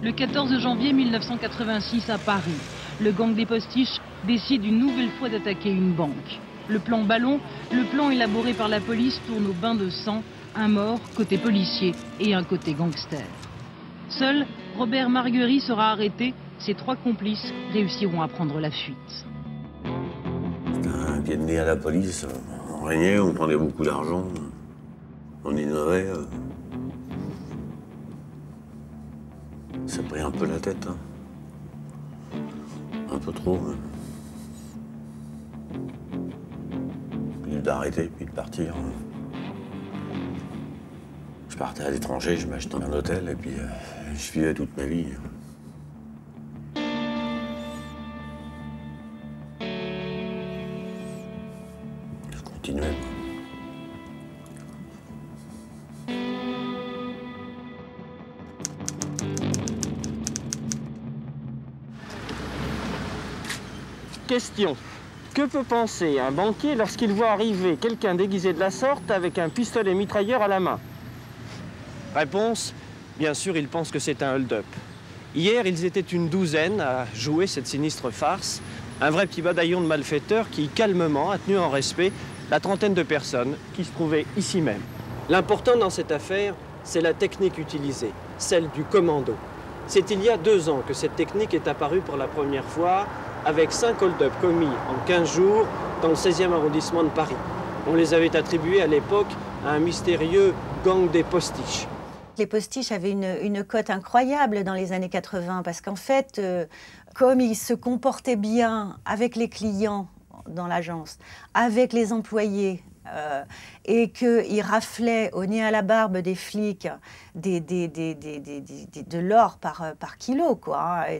Le 14 janvier 1986 à Paris, le gang des postiches décide une nouvelle fois d'attaquer une banque. Le plan ballon, le plan élaboré par la police tourne au bain de sang, un mort côté policier et un côté gangster. Seul Robert Marguerie sera arrêté, ses 3 complices réussiront à prendre la fuite. Un pied de nez à la police, on régnait, on prenait beaucoup d'argent, on innovait. Ça a pris un peu la tête, hein. Un peu trop. Hein. Puis d'arrêter, puis de partir. Je partais à l'étranger, je m'achetais un hôtel et puis je vivais toute ma vie. Je continuais. Question. Que peut penser un banquier lorsqu'il voit arriver quelqu'un déguisé de la sorte avec un pistolet mitrailleur à la main? Réponse, bien sûr, il pense que c'est un hold-up. Hier, ils étaient une douzaine à jouer cette sinistre farce. Un vrai petit bataillon de malfaiteurs qui, calmement, a tenu en respect la trentaine de personnes qui se trouvaient ici même. L'important dans cette affaire, c'est la technique utilisée, celle du commando. C'est il y a 2 ans que cette technique est apparue pour la première fois, avec 5 hold-up commis en 15 jours dans le 16e arrondissement de Paris. On les avait attribués à l'époque à un mystérieux gang des postiches. Les postiches avaient une cote incroyable dans les années 80 parce qu'en fait, comme ils se comportaient bien avec les clients dans l'agence, avec les employés, et qu'ils raflaient au nez à la barbe des flics de l'or par kilo, quoi. Hein.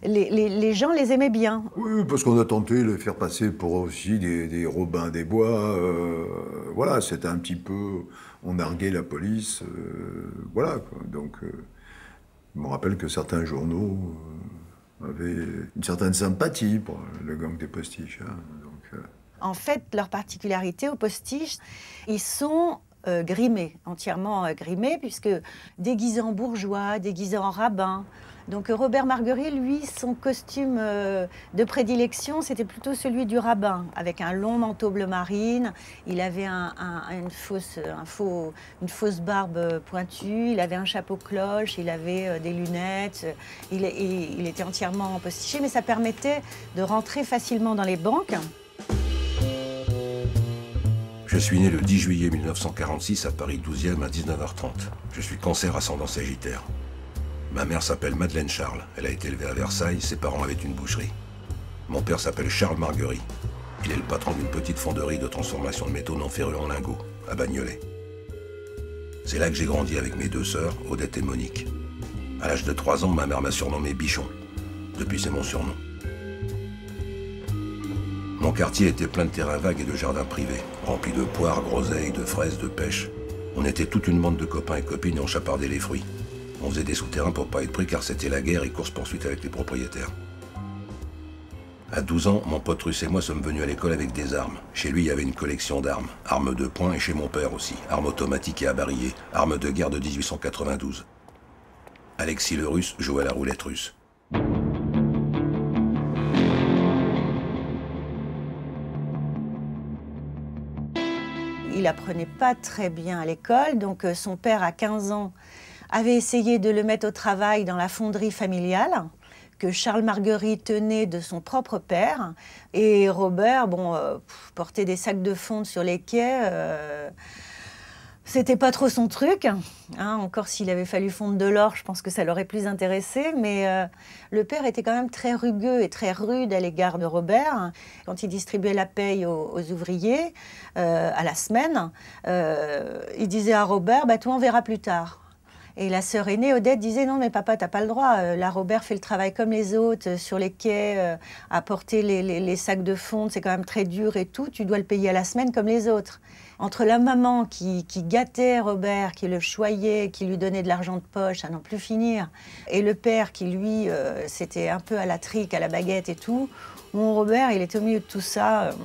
Les gens les aimaient bien. Oui, parce qu'on a tenté de les faire passer pour aussi des Robins des Bois. Voilà, c'était un petit peu... On narguait la police, voilà. Quoi. Donc, je me rappelle que certains journaux avaient une certaine sympathie pour le gang des postiches. Hein. Donc, En fait, leur particularité aux postiches, ils sont grimés, entièrement grimés, puisque déguisés en bourgeois, déguisés en rabbin. Donc Robert Marguerie, lui, son costume de prédilection, c'était plutôt celui du rabbin, avec un long manteau bleu marine. Il avait une fausse barbe pointue, il avait un chapeau cloche, il avait des lunettes. Il était entièrement postiché, mais ça permettait de rentrer facilement dans les banques. Je suis né le 10 juillet 1946 à Paris 12e à 19h30. Je suis Cancer ascendant Sagittaire. Ma mère s'appelle Madeleine Charles. Elle a été élevée à Versailles, ses parents avaient une boucherie. Mon père s'appelle Charles Marguerie. Il est le patron d'une petite fonderie de transformation de métaux non ferreux en lingots, à Bagnolet. C'est là que j'ai grandi avec mes 2 sœurs, Odette et Monique. À l'âge de 3 ans, ma mère m'a surnommé Bichon. Depuis, c'est mon surnom. Mon quartier était plein de terrains vagues et de jardins privés, remplis de poires, groseilles, de fraises, de pêche. On était toute une bande de copains et copines et on chapardait les fruits. On faisait des souterrains pour pas être pris car c'était la guerre et course-poursuite avec les propriétaires. À 12 ans, mon pote russe et moi sommes venus à l'école avec des armes. Chez lui, il y avait une collection d'armes. Armes de poing et chez mon père aussi. Armes automatiques et à barillet. Armes de guerre de 1892. Alexis le Russe jouait à la roulette russe. Il apprenait pas très bien à l'école, donc son père, à 15 ans, avait essayé de le mettre au travail dans la fonderie familiale que Charles Marguerie tenait de son propre père. Et Robert, porter des sacs de fonte sur les quais, c'était pas trop son truc. Hein, encore s'il avait fallu fondre de l'or, je pense que ça l'aurait plus intéressé. Mais le père était quand même très rugueux et très rude à l'égard de Robert. Quand il distribuait la paye aux ouvriers à la semaine, il disait à Robert, toi on verra plus tard. Et la sœur aînée, Odette, disait « Non, mais papa, t'as pas le droit. Là, Robert fait le travail comme les autres, sur les quais, à porter les sacs de fonte, c'est quand même très dur et tout. Tu dois le payer à la semaine comme les autres. » Entre la maman qui gâtait Robert, qui le choyait, qui lui donnait de l'argent de poche à n'en plus finir, et le père qui, lui, c'était un peu à la trique, à la baguette et tout, mon Robert, il était au milieu de tout ça.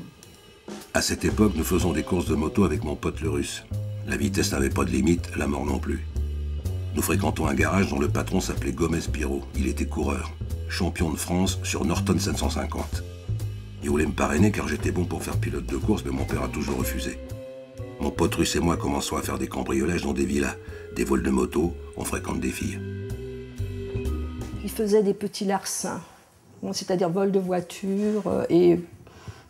À cette époque, nous faisons des courses de moto avec mon pote le Russe. La vitesse n'avait pas de limite, la mort non plus. Nous fréquentons un garage dont le patron s'appelait Gomez Pirot. Il était coureur, champion de France sur Norton 750. Il voulait me parrainer car j'étais bon pour faire pilote de course, mais mon père a toujours refusé. Mon pote russe et moi commençons à faire des cambriolages dans des villas, des vols de moto, on fréquente des filles. Il faisait des petits larcins, bon, c'est-à-dire vol de voiture, et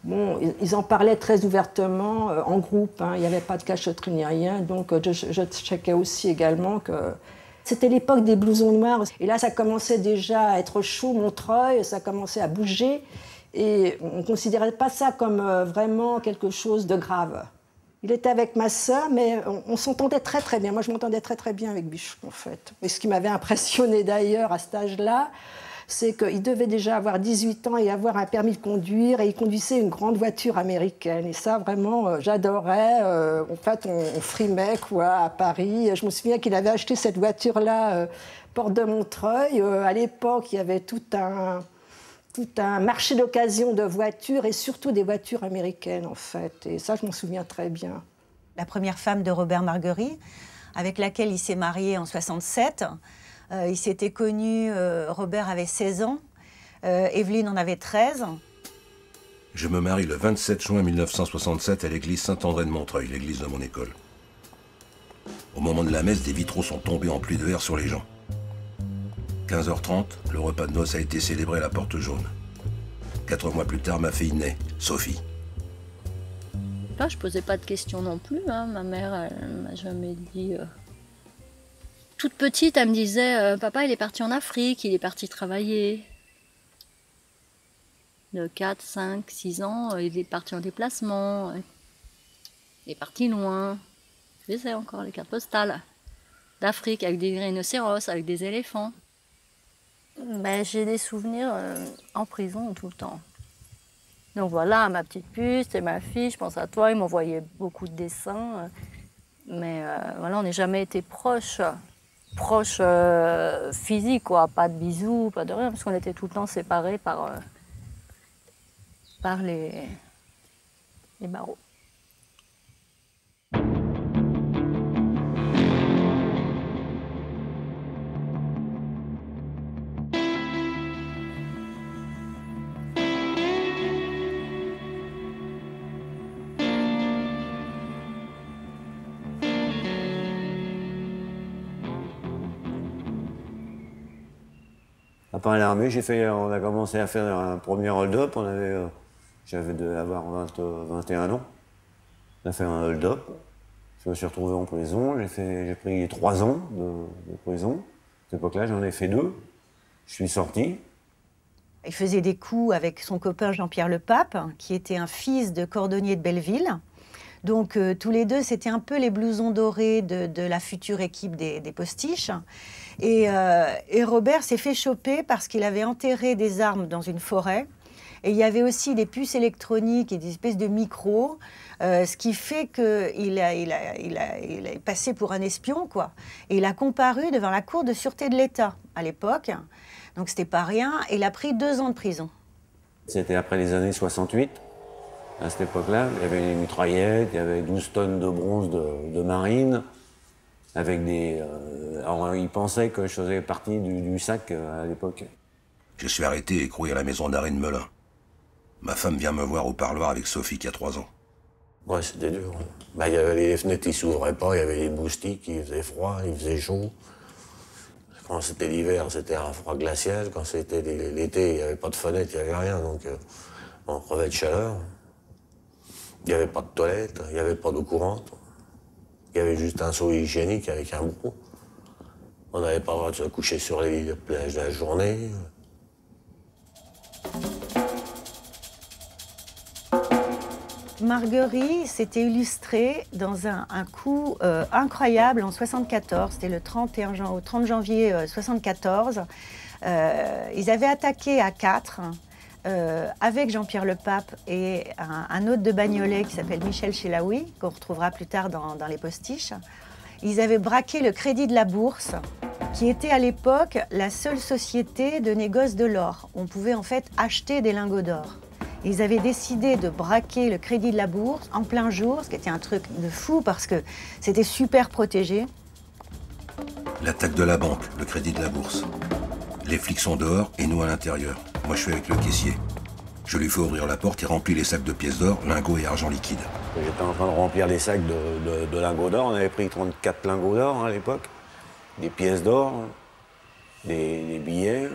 bon, ils en parlaient très ouvertement en groupe, hein, il n'y avait pas de cachotterie ni rien, donc je checkais aussi également que c'était l'époque des blousons noirs. Et là, ça commençait déjà à être chaud, Montreuil, ça commençait à bouger, et on ne considérait pas ça comme vraiment quelque chose de grave. Il était avec ma sœur, mais on s'entendait très très bien. Moi, je m'entendais très très bien avec Bichon, en fait. Et ce qui m'avait impressionné d'ailleurs à cet âge-là, c'est qu'il devait déjà avoir 18 ans et avoir un permis de conduire, et il conduisait une grande voiture américaine. Et ça, vraiment, j'adorais. En fait, on frimait, quoi, à Paris. Je me souviens qu'il avait acheté cette voiture-là, porte de Montreuil. À l'époque, il y avait tout un marché d'occasion de voitures, et surtout des voitures américaines, en fait. Et ça, je m'en souviens très bien. La première femme de Robert Marguerie, avec laquelle il s'est marié en 67. Il s'était connu, Robert avait 16 ans, Evelyne en avait 13. Je me marie le 27 juin 1967 à l'église Saint-André de Montreuil, l'église de mon école. Au moment de la messe, des vitraux sont tombés en pluie de verre sur les gens. 15h30, le repas de noces a été célébré à la Porte Jaune. 4 mois plus tard, ma fille naît, Sophie. Là, je posais pas de questions non plus. Hein. Ma mère, elle m'a jamais dit... Toute petite, elle me disait papa, il est parti en Afrique, il est parti travailler. De 4, 5, 6 ans, il est parti en déplacement. Il est parti loin. Je sais encore les cartes postales d'Afrique avec des rhinocéros, avec des éléphants. Ben, j'ai des souvenirs en prison tout le temps. Donc voilà, ma petite puce, c'est ma fille, je pense à toi, il m'envoyait beaucoup de dessins. Mais voilà, on n'a jamais été proches physiques, quoi. Pas de bisous, pas de rien, parce qu'on était tout le temps séparés par les barreaux. Après l'armée, on a commencé à faire un premier hold-up. J'avais dû avoir 21 ans. On a fait un hold-up. Je me suis retrouvé en prison. J'ai pris 3 ans de prison. À cette époque-là, j'en ai fait 2. Je suis sorti. Il faisait des coups avec son copain Jean-Pierre Le Pape, qui était un fils de cordonnier de Belleville. Donc tous les deux, c'était un peu les blousons dorés de la future équipe des postiches. Et Robert s'est fait choper parce qu'il avait enterré des armes dans une forêt. Et il y avait aussi des puces électroniques et des espèces de micros, ce qui fait qu'il est passé pour un espion, quoi. Et il a comparu devant la Cour de sûreté de l'État à l'époque. Donc c'était pas rien. Et il a pris 2 ans de prison. C'était après les années 68. À cette époque-là, il y avait des mitraillettes, il y avait 12 tonnes de bronze de marine, avec des... alors, ils pensaient que je faisais partie du sac à l'époque. Je suis arrêté et écroué à la maison d'arrêt de Melun. Ma femme vient me voir au parloir avec Sophie qui a 3 ans. Ouais, c'était dur. Bah, il y avait les fenêtres qui s'ouvraient pas, il y avait les moustiques, il faisait froid, il faisait chaud. Quand c'était l'hiver, c'était un froid glacial. Quand c'était l'été, il n'y avait pas de fenêtre, il n'y avait rien. Donc on crevait de chaleur. Il n'y avait pas de toilette, il n'y avait pas d'eau courante. Il y avait juste un seau hygiénique avec un bout. On n'avait pas le droit de se coucher sur les lits de plage la journée. Marguerie s'était illustrée dans un coup incroyable en 1974. C'était le 30 janvier 1974. Ils avaient attaqué à 4 avec Jean-Pierre Le Pape et un autre de Bagnolet qui s'appelle Michel Chelaoui, qu'on retrouvera plus tard dans les postiches. Ils avaient braqué le Crédit de la Bourse, qui était à l'époque la seule société de négoce de l'or. On pouvait en fait acheter des lingots d'or. Ils avaient décidé de braquer le Crédit de la Bourse en plein jour, ce qui était un truc de fou parce que c'était super protégé. L'attaque de la banque, le crédit de la bourse. Les flics sont dehors et nous à l'intérieur. Moi je suis avec le caissier. Je lui fais ouvrir la porte et remplis les sacs de pièces d'or, lingots et argent liquide. J'étais en train de remplir les sacs de lingots d'or. On avait pris 34 lingots d'or à l'époque. Des pièces d'or, des billets.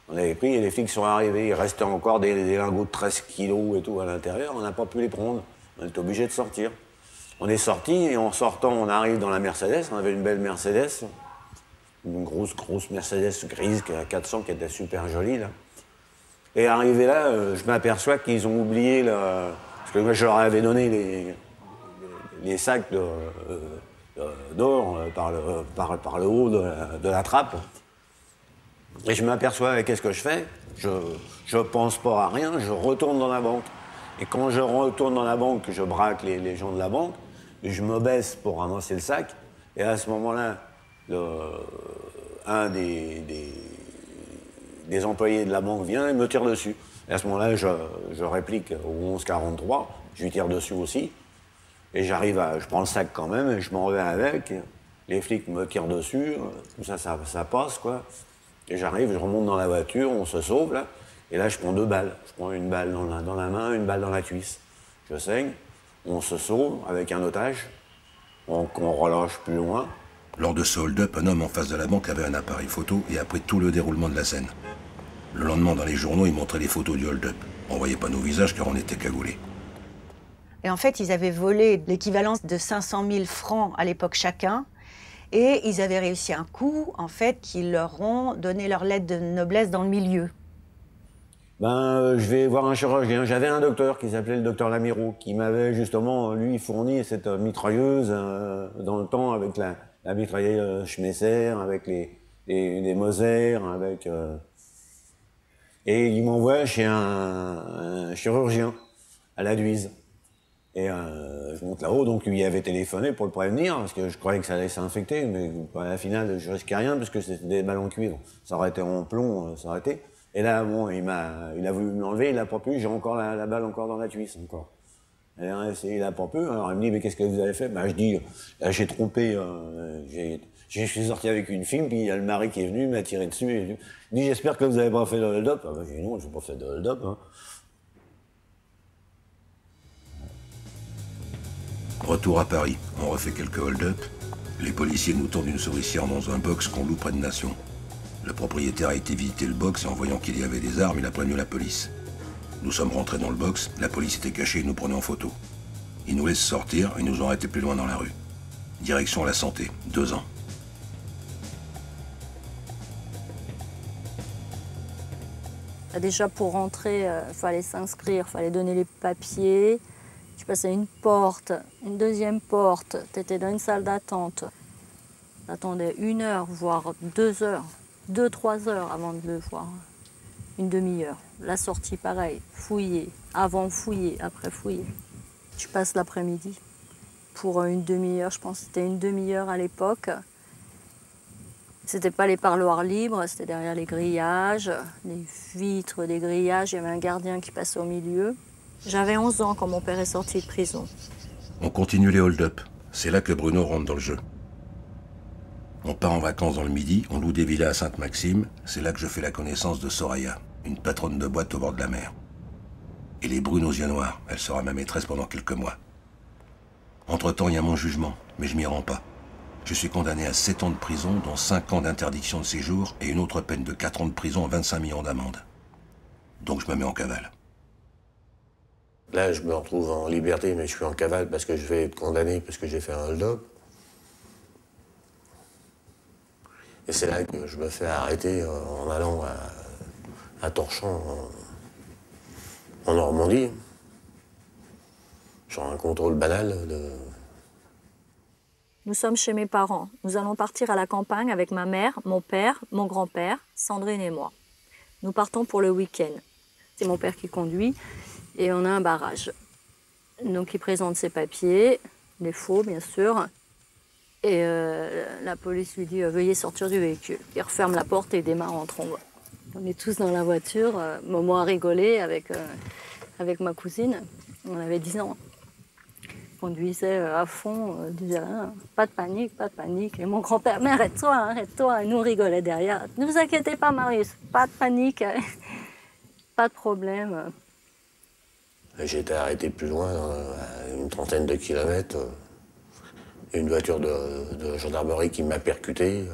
On avait pris et les flics sont arrivés. Il restait encore des lingots de 13 kilos et tout à l'intérieur. On n'a pas pu les prendre. On était obligé de sortir. On est sorti et en sortant, on arrive dans la Mercedes. On avait une belle Mercedes. Une grosse Mercedes grise à 400 qui était super jolie là. Et arrivé là, je m'aperçois qu'ils ont oublié parce que moi je leur avais donné les sacs d'or par le haut de la trappe. Et je m'aperçois, qu'est-ce que je fais? Je pense pas à rien, je retourne dans la banque. Et quand je retourne dans la banque, je braque les gens de la banque, je me baisse pour ramasser le sac. Et à ce moment-là, un des employés de la banque vient et me tire dessus. Et à ce moment-là, je réplique au 11-43, je lui tire dessus aussi. Et je prends le sac quand même, et je m'en vais avec. Les flics me tirent dessus, tout ça passe, quoi. Et j'arrive, je remonte dans la voiture, on se sauve, là. Et là, je prends 2 balles. Je prends une balle dans la main, une balle dans la cuisse. Je saigne, on se sauve avec un otage, on relâche plus loin. Lors de ce hold-up, un homme en face de la banque avait un appareil photo et a pris tout le déroulement de la scène. Le lendemain, dans les journaux, il montrait les photos du hold-up. On voyait pas nos visages car on était cagoulés. Et en fait, ils avaient volé l'équivalent de 500 000 francs à l'époque chacun. Et ils avaient réussi un coup, en fait, qu'ils leur ont donné leur lettre de noblesse dans le milieu. Je vais voir un chirurgien. J'avais un docteur qui s'appelait le docteur Lamiraud, qui m'avait justement, lui, fourni cette mitrailleuse dans le temps avec la mitrailleuse Schmeisser, avec les Moser, avec... Et il m'envoie chez un chirurgien à la Duise. Et je monte là-haut, donc lui avait téléphoné pour le prévenir, parce que je croyais que ça allait s'infecter, mais à la finale, je risquais rien, parce que c'était des balles en cuivre. Ça aurait été en plomb, ça aurait été. Et là, bon, il a voulu me l'enlever, il l'a pas pu, j'ai encore la balle encore dans la cuisse, encore. Et là, il a pas pu, alors il me dit, mais qu'est-ce que vous avez fait? Je dis, j'ai trompé, je suis sorti avec une fille, puis il y a le mari qui est venu, il m'a tiré dessus, et il dit, j'espère que vous avez pas fait de hold-up. J'ai dit, non, je n'ai pas fait de hold-up, hein. Retour à Paris, on refait quelques hold-up. Les policiers nous tendent une souricière dans un box qu'on loue près de Nation. Le propriétaire a été visiter le box et en voyant qu'il y avait des armes, il a prévenu la police. Nous sommes rentrés dans le box, la police était cachée et nous prenait en photo. Ils nous laissent sortir et nous ont arrêtés plus loin dans la rue. Direction la santé, 2 ans. Déjà pour rentrer, fallait s'inscrire, fallait donner les papiers. Tu passais une porte, une deuxième porte, tu étais dans une salle d'attente. Tu attendais 1 heure, voire 2 heures, 2-3 heures avant de le voir. Une demi-heure. La sortie, pareil, fouiller, avant fouiller, après fouiller. Tu passes l'après-midi pour une demi-heure, je pense que c'était une demi-heure à l'époque. C'était pas les parloirs libres, c'était derrière les grillages, les vitres des grillages, il y avait un gardien qui passait au milieu. J'avais 11 ans quand mon père est sorti de prison. On continue les hold-up. C'est là que Bruno rentre dans le jeu. On part en vacances dans le Midi, on loue des villas à Sainte-Maxime. C'est là que je fais la connaissance de Soraya, une patronne de boîte au bord de la mer. Elle est brune aux yeux noirs. Elle sera ma maîtresse pendant quelques mois. Entre-temps, il y a mon jugement, mais je m'y rends pas. Je suis condamné à 7 ans de prison, dont 5 ans d'interdiction de séjour et une autre peine de 4 ans de prison à 25 millions d'amende. Donc je me mets en cavale. Là, je me retrouve en liberté, mais je suis en cavale parce que je vais être condamné parce que j'ai fait un hold-up. Et c'est là que je me fais arrêter en allant à Torchamps, en Normandie, sur un contrôle banal de... Nous sommes chez mes parents. Nous allons partir à la campagne avec ma mère, mon père, mon grand-père, Sandrine et moi. Nous partons pour le week-end. C'est mon père qui conduit. Et on a un barrage. Donc il présente ses papiers, les faux bien sûr. Et la police lui dit veuillez sortir du véhicule. Il referme la porte et démarre en trombe. On est tous dans la voiture. Maman a rigolé avec ma cousine. On avait 10 ans. conduisait à fond, disait rien, pas de panique, pas de panique. Et mon grand-père, mais arrête-toi, arrête-toi. Et nous, on rigolait derrière. Ne vous inquiétez pas, Marius, pas de panique, pas de problème. J'ai été arrêté plus loin, à une trentaine de kilomètres. Une voiture de gendarmerie qui m'a percuté.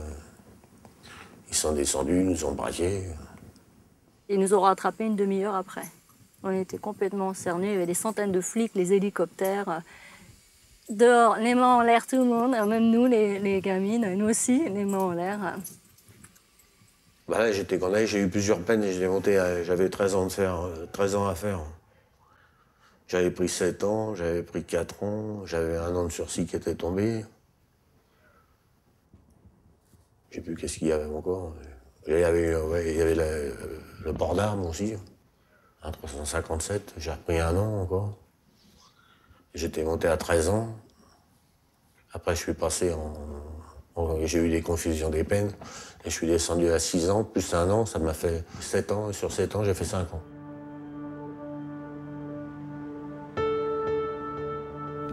Ils sont descendus, nous ont braqués. Ils nous ont rattrapés une demi-heure après. On était complètement cernés, il y avait des centaines de flics, les hélicoptères. Dehors, les mains en l'air, tout le monde, même nous, les gamines, nous aussi, les mains en l'air. Bah là, j'étais condamné, j'ai eu plusieurs peines et j'avais 13 ans à faire. J'avais pris 7 ans, j'avais pris 4 ans, j'avais 1 an de sursis qui était tombé. Je sais plus qu'est-ce qu'il y avait encore. Il y avait le port d'armes aussi. En 357, j'ai repris 1 an encore. J'étais monté à 13 ans. Après, je suis passé j'ai eu des confusions des peines. Et je suis descendu à 6 ans, plus 1 an, ça m'a fait 7 ans. Et sur 7 ans, j'ai fait 5 ans.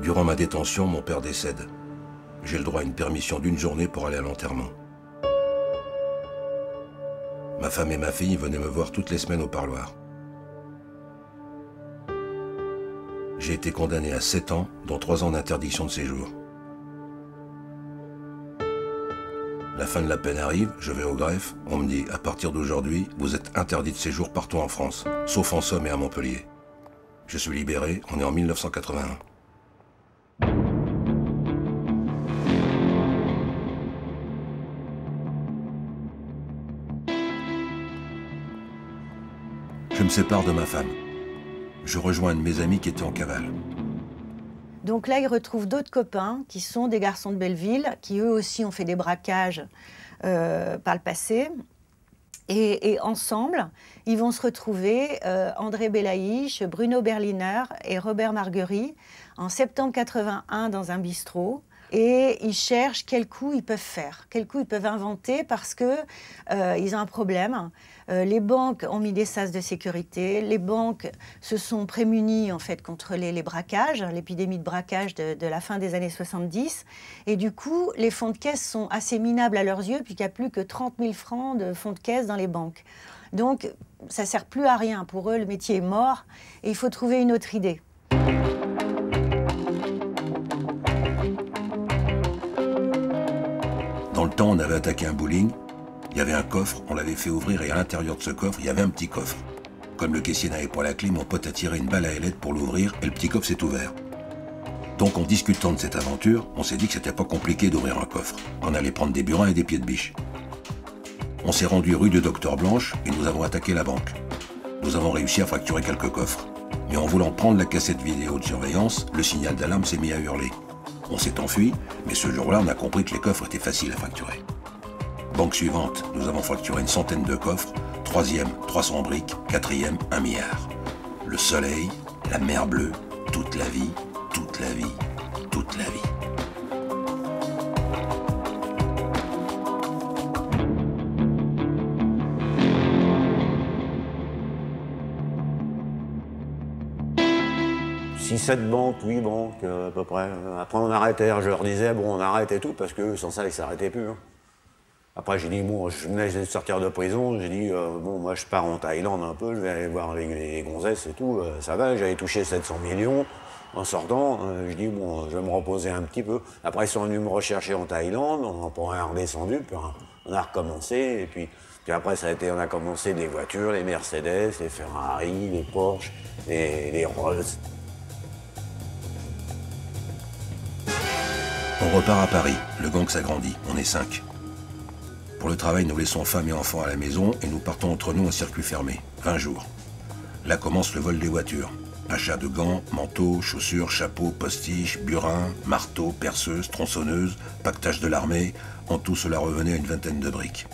Durant ma détention, mon père décède. J'ai le droit à une permission d'1 journée pour aller à l'enterrement. Ma femme et ma fille venaient me voir toutes les semaines au parloir. J'ai été condamné à 7 ans, dont 3 ans d'interdiction de séjour. La fin de la peine arrive, je vais au greffe, on me dit, à partir d'aujourd'hui, vous êtes interdit de séjour partout en France, sauf en Somme et à Montpellier. Je suis libéré, on est en 1981. Je me sépare de ma femme. Je rejoins un de mes amis qui était en cavale. Donc là, il retrouve d'autres copains qui sont des garçons de Belleville, qui eux aussi ont fait des braquages par le passé. Et ensemble, ils vont se retrouver, André Belaïch, Bruno Berliner et Robert Marguerie, en septembre 81 dans un bistrot. Et ils cherchent quel coup ils peuvent faire, quel coup ils peuvent inventer parce que ils ont un problème. Les banques ont mis des sas de sécurité, les banques se sont prémunies en fait contre les braquages, l'épidémie de braquage de la fin des années 70. Et du coup, les fonds de caisse sont assez minables à leurs yeux puisqu'il n'y a plus que 30 000 francs de fonds de caisse dans les banques. Donc, ça ne sert plus à rien. Pour eux, le métier est mort et il faut trouver une autre idée. Dans le temps, on avait attaqué un bowling. Il y avait un coffre, on l'avait fait ouvrir et à l'intérieur de ce coffre, il y avait un petit coffre. Comme le caissier n'avait pas la clé, mon pote a tiré une balle à ailette pour l'ouvrir et le petit coffre s'est ouvert. Donc en discutant de cette aventure, on s'est dit que c'était pas compliqué d'ouvrir un coffre. On allait prendre des burins et des pieds de biche. On s'est rendu rue de Docteur Blanche et nous avons attaqué la banque. Nous avons réussi à fracturer quelques coffres. Mais en voulant prendre la cassette vidéo de surveillance, le signal d'alarme s'est mis à hurler. On s'est enfui, mais ce jour-là, on a compris que les coffres étaient faciles à fracturer. Banque suivante, nous avons fracturé une centaine de coffres. 3e, 300 briques. 4e, 1 milliard. Le soleil, la mer bleue, toute la vie, toute la vie, toute la vie. « 6-7 banques, 8 banques à peu près. Après on arrêtait, je leur disais bon on arrête et tout parce que sans ça ils s'arrêtaient plus. Hein. Après j'ai dit bon je venais de sortir de prison, j'ai dit bon moi je pars en Thaïlande un peu, je vais aller voir les gonzesses et tout, ça va, j'avais touché 700 millions en sortant, je dis bon je vais me reposer un petit peu. Après ils sont venus me rechercher en Thaïlande, on est redescendu, puis on a recommencé et puis après ça a été, on a commencé des voitures, les Mercedes, les Ferrari, les Porsche, les Rolls. On repart à Paris, le gang s'agrandit, on est 5. Pour le travail, nous laissons femmes et enfants à la maison et nous partons entre nous en circuit fermé, 20 jours. Là commence le vol des voitures. Achat de gants, manteaux, chaussures, chapeaux, postiches, burins, marteaux, perceuses, tronçonneuses, pactage de l'armée, en tout cela revenait à une vingtaine de briques.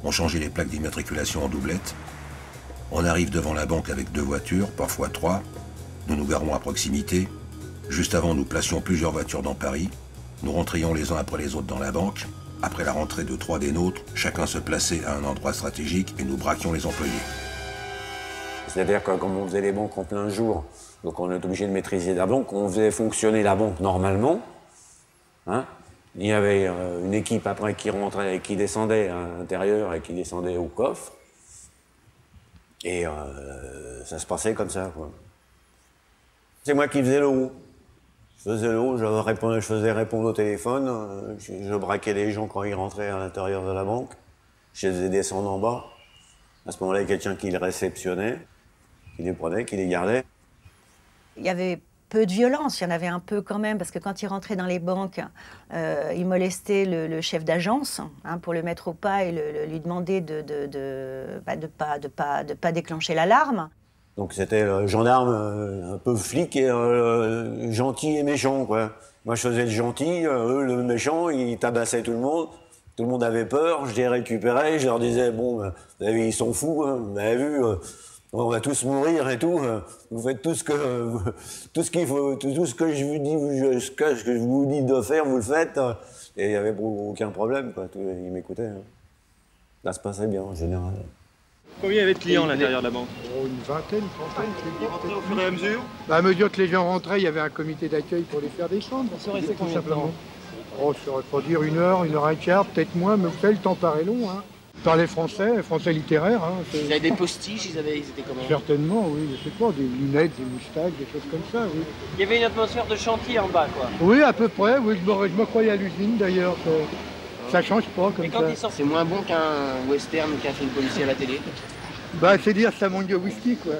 On changeait les plaques d'immatriculation en doublette. On arrive devant la banque avec 2 voitures, parfois 3. Nous nous garons à proximité. Juste avant, nous placions plusieurs voitures dans Paris. Nous rentrions les uns après les autres dans la banque. Après la rentrée de 3 des nôtres, chacun se plaçait à un endroit stratégique et nous braquions les employés. C'est-à-dire que comme on faisait les banques en plein jour, donc on est obligé de maîtriser la banque, on faisait fonctionner la banque normalement. Hein. Il y avait une équipe après qui rentrait et qui descendait à l'intérieur et qui descendait au coffre. Et ça se passait comme ça, quoi. C'est moi qui faisais le haut. Je faisais le haut, je faisais répondre au téléphone, je braquais les gens quand ils rentraient à l'intérieur de la banque. Je les faisais descendre en bas. À ce moment-là, il y a quelqu'un qui les réceptionnait, qui les prenait, qui les gardait. Il y avait peu de violence, il y en avait un peu quand même, parce que quand il rentrait dans les banques, il molestait le chef d'agence hein, pour le mettre au pas et lui demander de pas déclencher l'alarme. Donc c'était gendarme, un peu flic et gentil et méchant, quoi. Moi, je faisais le gentil, eux, le méchant, ils tabassaient tout le monde. Tout le monde avait peur, je les récupérais, je leur disais, bon, vous avez vu, ils sont fous, hein, vous avez vu, on va tous mourir et tout, vous faites tout ce qu'il faut, tout ce que je vous dis, ce que je vous dis de faire, vous le faites, et il n'y avait aucun problème, quoi, ils m'écoutaient. Hein. Ça se passait bien, en général. Combien il y avait de clients à l'intérieur de la banque? Une vingtaine, trentaine. Ils rentraient au fur et à mesure? À mesure que les gens rentraient, il y avait un comité d'accueil pour les faire descendre. Ça restait combien de temps? Oh, je ne saurais pas dire 1 heure, 1 heure et quart, peut-être moins, mais vous savez, le temps paraît long. Hein. Parlaient français littéraire. Hein, ils avaient des postiches, ils étaient comment? Certainement, oui, je sais pas, des lunettes, des moustaches, des choses comme ça, oui. Il y avait une atmosphère de chantier en bas, quoi. Oui, à peu près, oui, je me croyais à l'usine d'ailleurs. Ça change pas comme ça. C'est moins bon qu'un western ou qu'un film policier à la télé? Bah, c'est dire ça manque de whisky, quoi.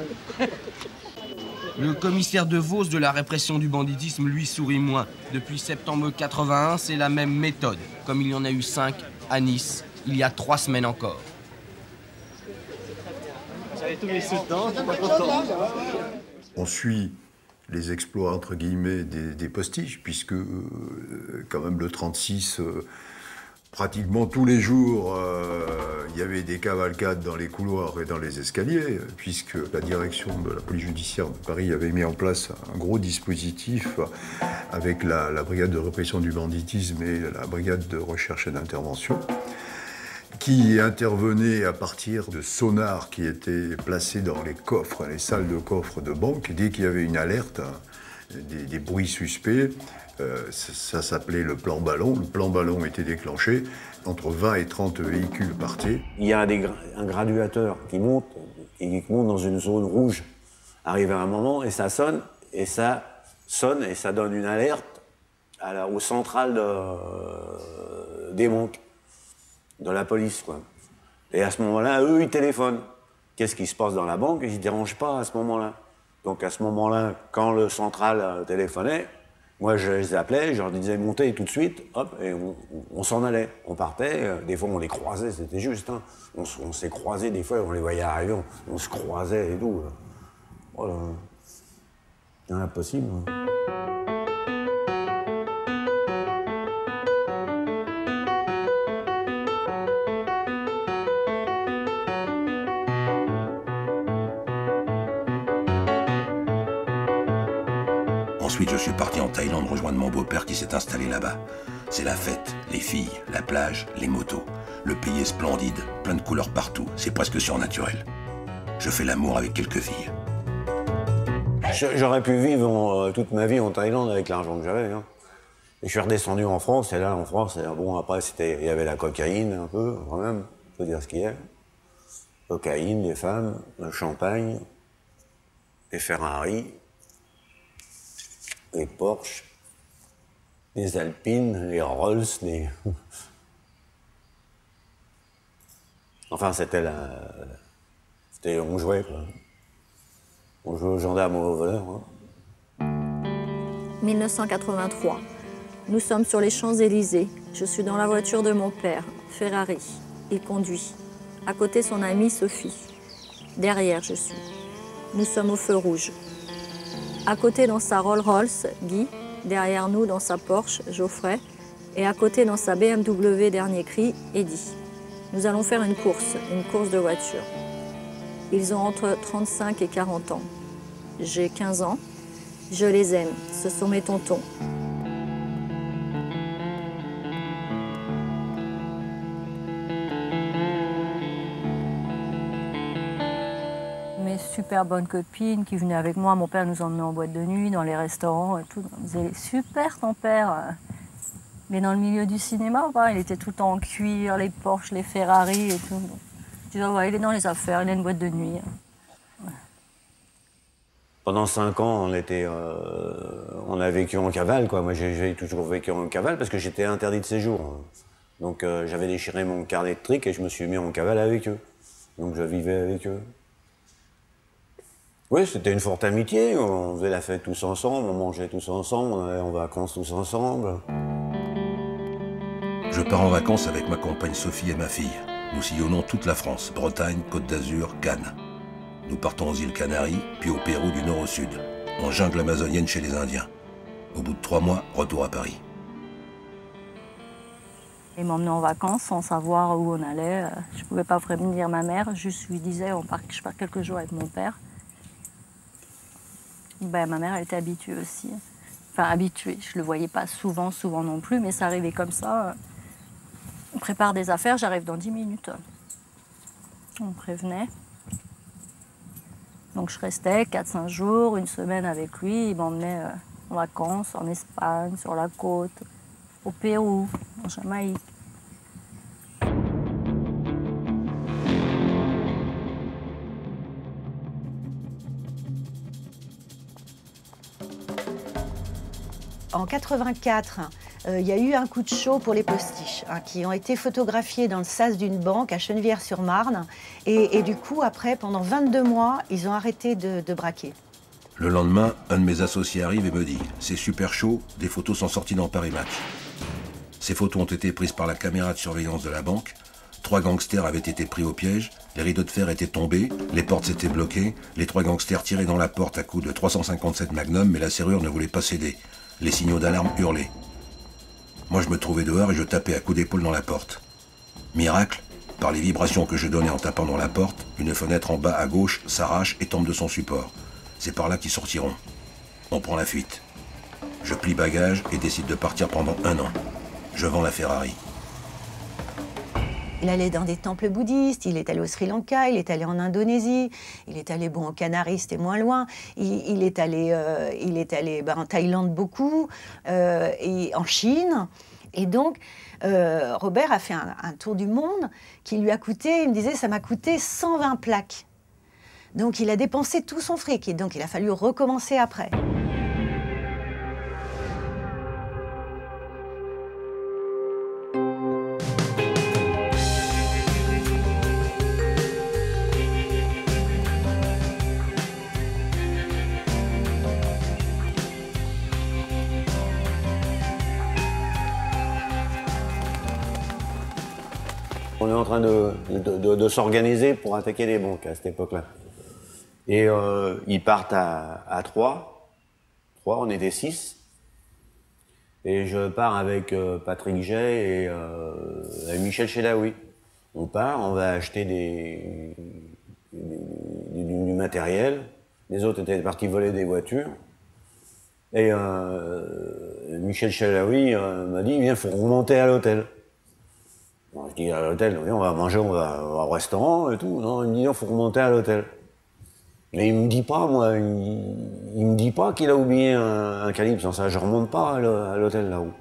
Le commissaire de Vos de la répression du banditisme, lui, sourit moins. Depuis septembre 81, c'est la même méthode, comme il y en a eu 5 à Nice, il y a 3 semaines encore. J'avais tous mes sous dedans, je suis pas content. On suit les exploits, entre guillemets, des postiches, puisque quand même le 36... pratiquement tous les jours, il y avait des cavalcades dans les couloirs et dans les escaliers, puisque la direction de la police judiciaire de Paris avait mis en place un gros dispositif avec la brigade de répression du banditisme et la brigade de recherche et d'intervention, qui intervenait à partir de sonars qui étaient placés dans les coffres, les salles de coffres de banque. Dès qu'il y avait une alerte, des bruits suspects, ça s'appelait le plan ballon. Le plan ballon était déclenché. Entre 20 et 30 véhicules partaient. Il y a un graduateur qui monte dans une zone rouge. Arrive à un moment et ça sonne et ça donne une alerte aux centrales des banques, de la police, quoi. Et à ce moment-là, eux, ils téléphonent. Qu'est-ce qui se passe dans la banque? Ils ne se dérangent pas à ce moment-là. Donc à ce moment-là, quand le central téléphonait, moi, je les appelais, je leur disais montez tout de suite, hop, et on s'en allait. On partait, des fois on les croisait, c'était juste. Hein. On s'est croisés des fois, on les voyait arriver, on se croisait et tout. Voilà. C'est impossible. Hein. Ensuite, je suis parti en Thaïlande rejoindre mon beau-père qui s'est installé là-bas. C'est la fête, les filles, la plage, les motos. Le pays est splendide, plein de couleurs partout, c'est presque surnaturel. Je fais l'amour avec quelques filles. J'aurais pu vivre toute ma vie en Thaïlande avec l'argent que j'avais. Hein. Et je suis redescendu en France, et là, en France, bon, après, il y avait la cocaïne un peu, quand même, faut dire ce qu'il y a. Cocaïne, des femmes, le champagne, des Ferrari, les Porsche, les Alpines, les Rolls, les... Enfin, on jouait, quoi. On jouait aux gendarmes ou aux voleurs. Hein. 1983. Nous sommes sur les Champs-Élysées. Je suis dans la voiture de mon père, Ferrari. Il conduit. À côté, son amie Sophie. Derrière, je suis. Nous sommes au feu rouge. À côté, dans sa Rolls-Royce, Guy. Derrière nous, dans sa Porsche, Geoffrey. Et à côté, dans sa BMW dernier cri, Eddie. Nous allons faire une course de voiture. Ils ont entre 35 et 40 ans. J'ai 15 ans. Je les aime. Ce sont mes tontons. Mes super bonne copine qui venait avec moi. Mon père nous emmenait en boîte de nuit, dans les restaurants et tout. On disait, super ton père. Mais dans le milieu du cinéma, il était tout le temps en cuir, les Porsche, les Ferrari et tout. Tu dis, ouais, il est dans les affaires, il a une boîte de nuit. Ouais. Pendant 5 ans, on a vécu en cavale, quoi. Moi, j'ai toujours vécu en cavale parce que j'étais interdit de séjour. Donc, j'avais déchiré mon carnet de trick et je me suis mis en cavale avec eux. Donc, je vivais avec eux. Oui, c'était une forte amitié. On faisait la fête tous ensemble, on mangeait tous ensemble, on allait en vacances tous ensemble. Je pars en vacances avec ma compagne Sophie et ma fille. Nous sillonnons toute la France, Bretagne, Côte d'Azur, Cannes. Nous partons aux îles Canaries, puis au Pérou du nord au sud, en jungle amazonienne chez les Indiens. Au bout de 3 mois, retour à Paris. Il m'emmenait en vacances sans savoir où on allait. Je ne pouvais pas prévenir ma mère, juste lui disais je pars quelques jours avec mon père. Ma mère, elle était habituée aussi. Enfin, habituée, je ne le voyais pas souvent non plus, mais ça arrivait comme ça. On prépare des affaires, j'arrive dans 10 minutes. On me prévenait. Donc je restais 4-5 jours, 1 semaine avec lui. Il m'emmenait en vacances, en Espagne, sur la côte, au Pérou, en Jamaïque. En 84, il y a eu un coup de chaud pour les postiches, qui ont été photographiés dans le sas d'une banque à Chenevières-sur-Marne. Et du coup, après, pendant 22 mois, ils ont arrêté de braquer. Le lendemain, un de mes associés arrive et me dit « C'est super chaud, des photos sont sorties dans Paris Match ». Ces photos ont été prises par la caméra de surveillance de la banque. 3 gangsters avaient été pris au piège, les rideaux de fer étaient tombés, les portes s'étaient bloquées, les 3 gangsters tiraient dans la porte à coups de 357 Magnum, mais la serrure ne voulait pas céder. Les signaux d'alarme hurlaient. Moi, je me trouvais dehors et je tapais à coups d'épaule dans la porte. Miracle, par les vibrations que je donnais en tapant dans la porte, une fenêtre en bas à gauche s'arrache et tombe de son support. C'est par là qu'ils sortiront. On prend la fuite. Je plie bagage et décide de partir pendant 1 an. Je vends la Ferrari. Il allait dans des temples bouddhistes, il est allé au Sri Lanka, il est allé en Indonésie, il est allé aux Canaries, c'était moins loin, il est allé en Thaïlande beaucoup, et en Chine. Et donc, Robert a fait un tour du monde qui lui a coûté, il me disait, ça m'a coûté 120 plaques. Donc il a dépensé tout son fric, et donc il a fallu recommencer après. On est en train de s'organiser pour attaquer les banques à cette époque-là. Et ils partent à 3. 3, on était 6. Et je pars avec Patrick Jay et Michel Chelaoui. On part, on va acheter du matériel. Les autres étaient partis voler des voitures. Et Michel Chelaoui m'a dit, viens, il faut remonter à l'hôtel. Bon, je dis à l'hôtel, on va manger, on va au restaurant et tout. Non, il me dit, il faut remonter à l'hôtel. Mais il me dit pas, moi, il me dit pas qu'il a oublié un calibre. Sans ça, je remonte pas à l'hôtel là-haut.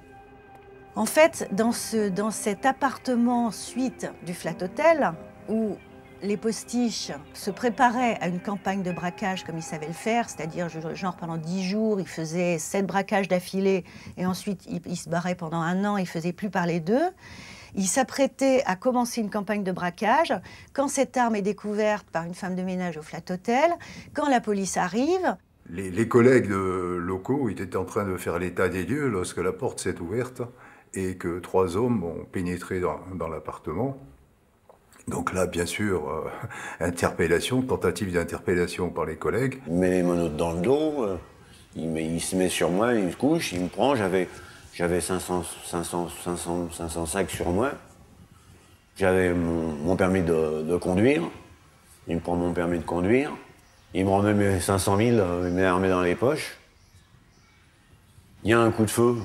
En fait, dans cet appartement suite du Flat Hotel, où les postiches se préparaient à une campagne de braquage comme ils savaient le faire, c'est-à-dire genre pendant 10 jours, ils faisaient 7 braquages d'affilée et ensuite ils se barraient pendant 1 an, ils ne faisaient plus parler d'eux. Ils s'apprêtaient à commencer une campagne de braquage quand cette arme est découverte par une femme de ménage au Flat Hotel, quand la police arrive. Les collègues locaux étaient en train de faire l'état des lieux lorsque la porte s'est ouverte et que 3 hommes ont pénétré dans l'appartement. Donc là, bien sûr, interpellation, tentative d'interpellation par les collègues. Il met les menottes dans le dos, il se met sur moi, il se couche, il me prend, j'avais 500 sacs sur moi. J'avais mon permis de conduire. Il me prend mon permis de conduire. Il me remet mes 500 000, il me les remet dans les poches. Il y a un coup de feu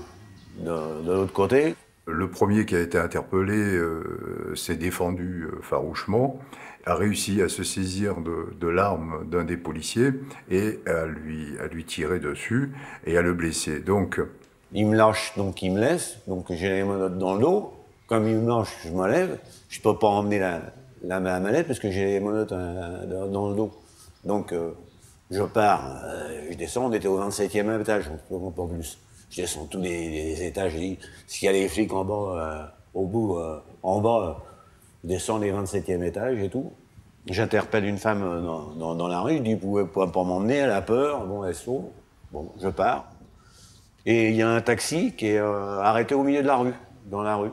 de l'autre côté. Le premier qui a été interpellé s'est défendu farouchement a réussi à se saisir de l'arme d'un des policiers et à lui tirer dessus et à le blesser. Donc, il me lâche, donc il me laisse, donc j'ai les menottes dans le dos. Comme il me lâche, je me lève. Je ne peux pas emmener la mallette parce que j'ai les menottes dans le dos. Donc je pars, je descends, on était au 27e étage, on peut pas plus. Je descends tous les étages, je dis, s'il y a des flics en bas, au bout, en bas, je descends les 27e étages et tout. J'interpelle une femme dans la rue, je dis, vous pouvez pas m'emmener, elle a peur, bon, elle sauve. Bon, je pars. Et il y a un taxi qui est arrêté au milieu de la rue, dans la rue.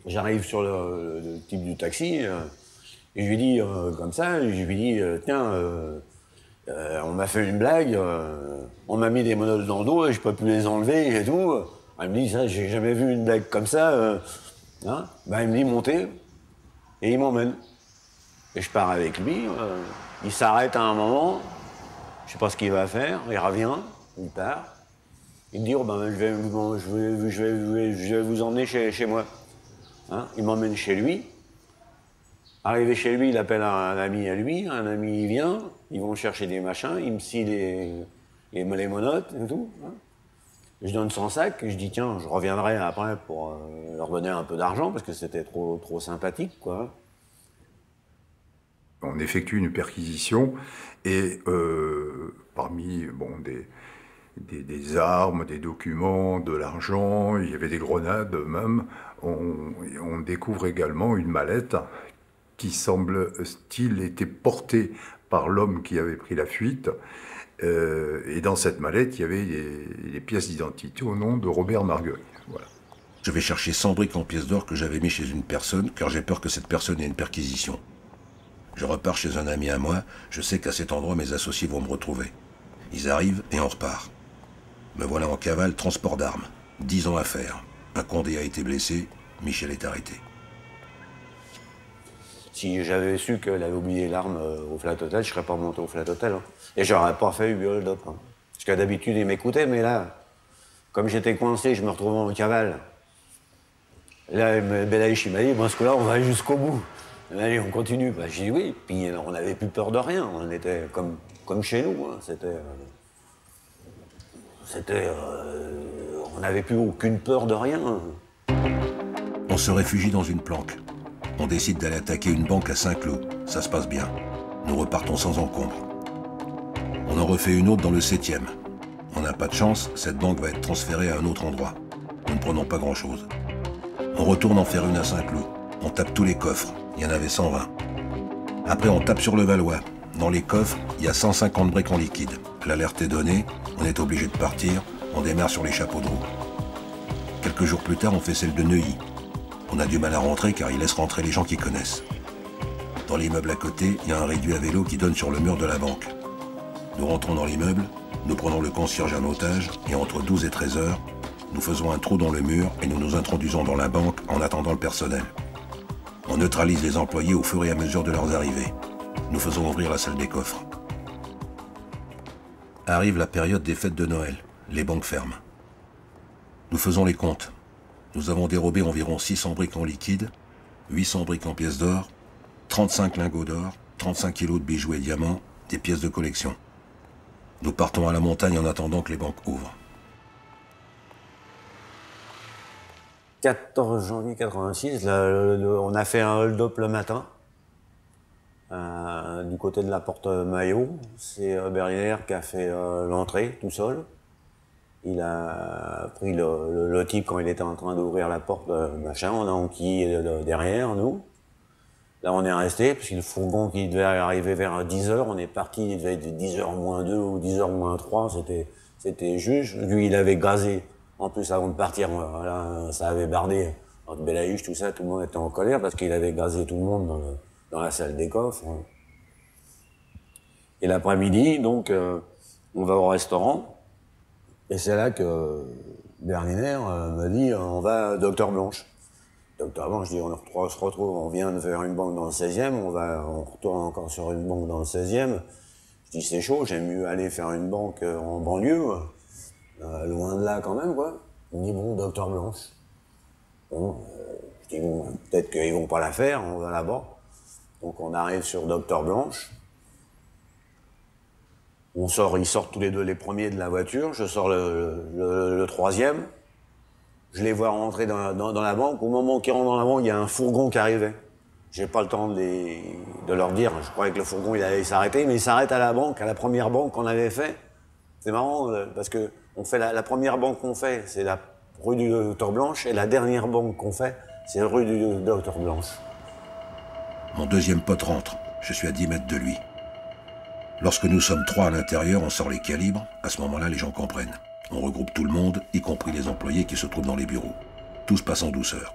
J'arrive sur le type du taxi, et je lui dis, comme ça, je lui dis, tiens, on m'a fait une blague, on m'a mis des menottes dans le dos et je peux plus les enlever et tout. Elle me dit, ça, j'ai jamais vu une blague comme ça. Hein? Ben, il me dit, montez, et il m'emmène. Et je pars avec lui, il s'arrête à un moment, je sais pas ce qu'il va faire, il revient, il part. Il me dit, oh, ben, je vais vous emmener chez moi. Hein? Il m'emmène chez lui. Arrivé chez lui, il appelle un ami à lui, un ami il vient, ils vont chercher des machins, il me scie les menottes et tout. Hein. Je donne son sac, je dis tiens, je reviendrai après pour leur donner un peu d'argent parce que c'était trop sympathique, quoi. On effectue une perquisition et parmi des armes, des documents, de l'argent, il y avait des grenades même, on découvre également une mallette qui semble-t-il était portée par l'homme qui avait pris la fuite. Et dans cette mallette, il y avait les pièces d'identité au nom de Robert Marguerite. Voilà. Je vais chercher 100 briques en pièces d'or que j'avais mis chez une personne, car j'ai peur que cette personne ait une perquisition. Je repars chez un ami à moi, je sais qu'à cet endroit, mes associés vont me retrouver. Ils arrivent et on repart. Me voilà en cavale, transport d'armes. 10 ans à faire. Un Condé a été blessé, Michel est arrêté. Si j'avais su qu'elle avait oublié l'arme au Flat Hotel, je serais pas monté au Flat Hotel. Hein. Et j'aurais pas fait du hold-up. Hein. Parce que d'habitude, il m'écoutait, mais là, comme j'étais coincé, je me retrouvais en cavale. Là, Belaïch, il m'a dit, bon, ce coup-là, on va aller jusqu'au bout. Allez, on continue. Bah, j'ai dit oui. Puis on n'avait plus peur de rien. On était comme chez nous. Hein. On n'avait plus aucune peur de rien. On se réfugie dans une planque. On décide d'aller attaquer une banque à Saint-Cloud. Ça se passe bien. Nous repartons sans encombre. On en refait une autre dans le 7e. On n'a pas de chance, cette banque va être transférée à un autre endroit. Nous ne prenons pas grand-chose. On retourne en faire une à Saint-Cloud. On tape tous les coffres. Il y en avait 120. Après, on tape sur le Valois. Dans les coffres, il y a 150 briques en liquide. L'alerte est donnée, on est obligé de partir, on démarre sur les chapeaux de roue. Quelques jours plus tard, on fait celle de Neuilly. On a du mal à rentrer car ils laissent rentrer les gens qui connaissent. Dans l'immeuble à côté, il y a un réduit à vélo qui donne sur le mur de la banque. Nous rentrons dans l'immeuble, nous prenons le concierge en otage et entre 12 et 13 heures, nous faisons un trou dans le mur et nous nous introduisons dans la banque en attendant le personnel. On neutralise les employés au fur et à mesure de leurs arrivées. Nous faisons ouvrir la salle des coffres. Arrive la période des fêtes de Noël. Les banques ferment. Nous faisons les comptes. Nous avons dérobé environ 600 briques en liquide, 800 briques en pièces d'or, 35 lingots d'or, 35 kilos de bijoux et diamants, des pièces de collection. Nous partons à la montagne en attendant que les banques ouvrent. 14 janvier 86, on a fait un hold-up le matin, du côté de la porte Maillot. C'est Berliner qui a fait l'entrée tout seul. Il a pris le type quand il était en train d'ouvrir la porte, machin, on a enquillé derrière nous. Là on est resté, parce que le fourgon qui devait arriver vers 10h, on est parti, il devait être 10h moins 2 ou 10h moins 3, c'était juste. Lui il avait gazé. En plus, avant de partir, voilà, ça avait bardé. Entre Belaïch, tout ça, tout le monde était en colère parce qu'il avait gazé tout le monde dans la salle des coffres. Et l'après-midi, donc, on va au restaurant. Et c'est là que Berliner m'a dit, on va à Docteur Blanche. Docteur Blanche, je dis, on se retrouve, on vient de faire une banque dans le 16e, on retourne encore sur une banque dans le 16e. Je dis, c'est chaud, j'aime mieux aller faire une banque en banlieue. Loin de là quand même, quoi. Il me dit, bon, Docteur Blanche. Bon, je dis, bon, peut-être qu'ils vont pas la faire, on va là-bas. Donc on arrive sur Docteur Blanche. Ils sortent tous les deux les premiers de la voiture. Je sors le troisième. Je les vois rentrer dans la banque. Au moment qu'ils rentrent dans la banque, il y a un fourgon qui arrivait. J'ai pas le temps de leur dire. Je croyais que le fourgon il allait s'arrêter, mais il s'arrête à la banque, à la première banque qu'on avait fait. C'est marrant parce que on fait la première banque qu'on fait, c'est la rue du Docteur Blanche, et la dernière banque qu'on fait, c'est la rue du Docteur Blanche. Mon deuxième pote rentre. Je suis à 10 mètres de lui. Lorsque nous sommes 3 à l'intérieur, on sort les calibres. À ce moment-là, les gens comprennent. On regroupe tout le monde, y compris les employés qui se trouvent dans les bureaux. Tout se passe en douceur.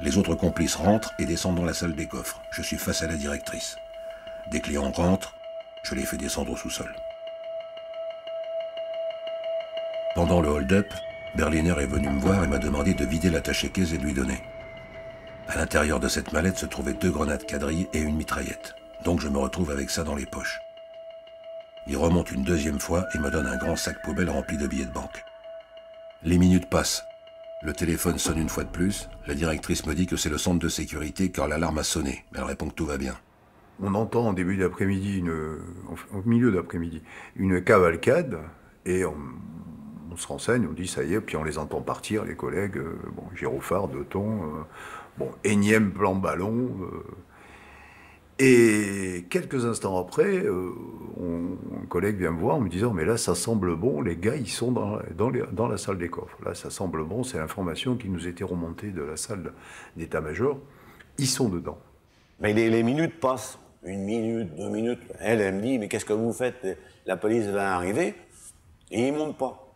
Les autres complices rentrent et descendent dans la salle des coffres. Je suis face à la directrice. Des clients rentrent, je les fais descendre au sous-sol. Pendant le hold-up, Berliner est venu me voir et m'a demandé de vider l'attaché-caisse et de lui donner. À l'intérieur de cette mallette se trouvaient 2 grenades quadrilles et une mitraillette. Donc je me retrouve avec ça dans les poches. Il remonte une deuxième fois et me donne un grand sac poubelle rempli de billets de banque. Les minutes passent. Le téléphone sonne une fois de plus. La directrice me dit que c'est le centre de sécurité car l'alarme a sonné. Elle répond que tout va bien. On entend en début d'après-midi, au milieu d'après-midi, une cavalcade et on se renseigne, on dit ça y est, puis on les entend partir, les collègues, gyrophare, 2 tons, énième plan ballon. Et quelques instants après, un collègue vient me voir en me disant « Mais là, ça semble bon, les gars, ils sont dans la salle des coffres. Là, ça semble bon, c'est l'information qui nous était remontée de la salle d'état-major. Ils sont dedans. » Mais les minutes passent. 1 minute, 2 minutes. Elle me dit « Mais qu'est-ce que vous faites? La police va arriver. » Et ils ne montent pas.